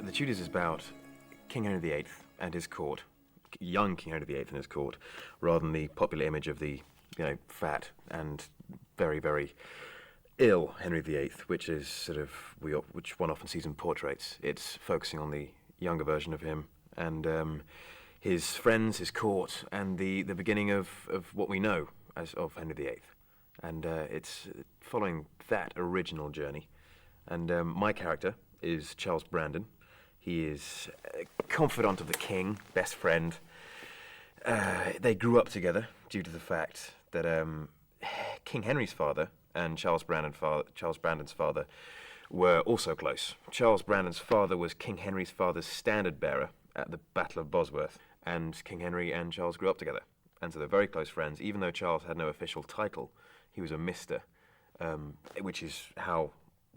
The Tudors is about King Henry VIII and his court, young King Henry VIII and his court, rather than the popular image of the, fat and very, very ill Henry VIII, which is which one often sees in portraits. It's focusing on the younger version of him and his friends, his court, and the beginning of what we know as of Henry VIII. And it's following that original journey. And my character is Charles Brandon. He is a confidant of the king, best friend. They grew up together due to the fact that King Henry's father and Charles Brandon's father were also close. Charles Brandon's father was King Henry's father's standard bearer at the Battle of Bosworth, and King Henry and Charles grew up together. And so they're very close friends. Even though Charles had no official title, he was a Mr., which is how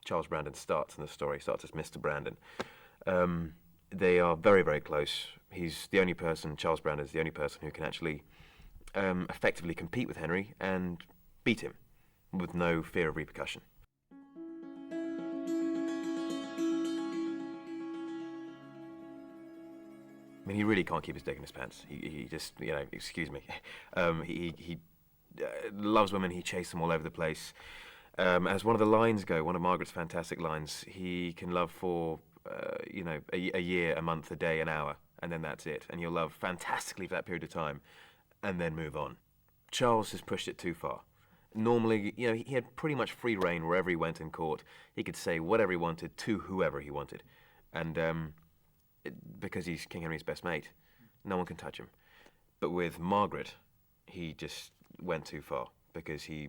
Charles Brandon starts in the story. He starts as Mr. Brandon. They are very, very close. Charles Brandon is the only person who can actually effectively compete with Henry and beat him with no fear of repercussion. I mean, he really can't keep his dick in his pants. He just, excuse me. He loves women. He chases them all over the place. As one of the lines go, one of Margaret's fantastic lines, he can love for, a year, a month, a day, an hour, and then that's it. And you'll love fantastically for that period of time, and then move on. Charles has pushed it too far. Normally, he had pretty much free reign wherever he went in court. He could say whatever he wanted to whoever he wanted. And because he's King Henry's best mate, no one can touch him. But with Margaret, he just went too far, because he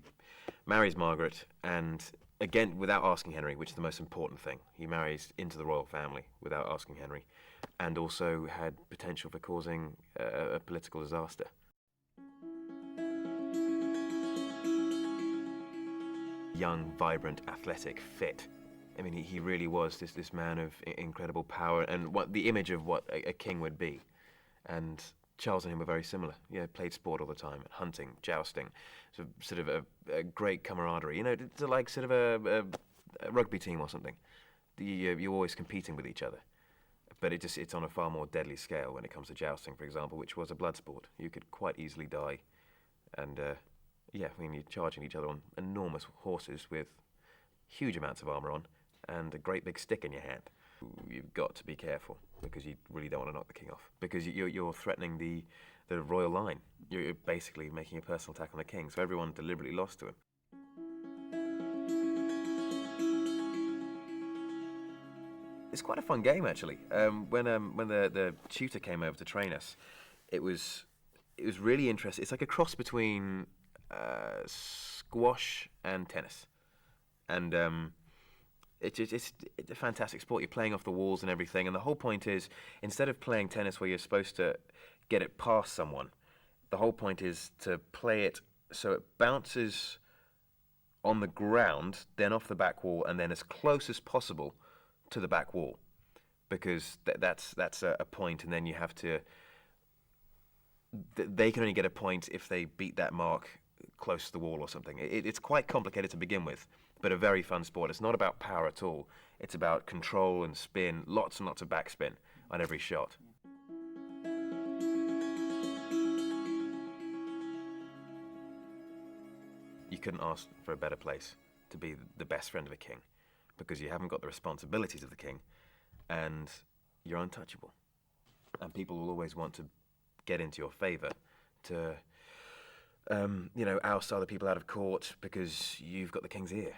marries Margaret, and again, without asking Henry, which is the most important thing. He marries into the royal family without asking Henry, and also had potential for causing a political disaster. Young, vibrant, athletic, fit. I mean, he really was this man of incredible power and the image of what a king would be. And Charles and him were very similar. Played sport all the time, hunting, jousting, so sort of a great camaraderie. It's like sort of a rugby team or something. You're always competing with each other. But it's on a far more deadly scale when it comes to jousting, for example, which was a blood sport. You could quite easily die. And you're charging each other on enormous horses with huge amounts of armour on and a great big stick in your hand. You've got to be careful, because you really don't want to knock the king off, because you're threatening the royal line. You're basically making a personal attack on the king, so everyone deliberately lost to him. It's quite a fun game, actually. When the tutor came over to train us, it was really interesting. It's like a cross between squash and tennis, and it's a fantastic sport. You're playing off the walls and everything, and the whole point is, instead of playing tennis where you're supposed to get it past someone, the whole point is to play it so it bounces on the ground, then off the back wall, and then as close as possible to the back wall, because that's a point, and then you have to. They can only get a point if they beat that mark close to the wall or something. It's quite complicated to begin with, but a very fun sport. It's not about power at all. It's about control and spin, lots and lots of backspin on every shot. You couldn't ask for a better place to be the best friend of a king, because you haven't got the responsibilities of the king, and you're untouchable. And people will always want to get into your favour to, oust other people out of court, because you've got the king's ear.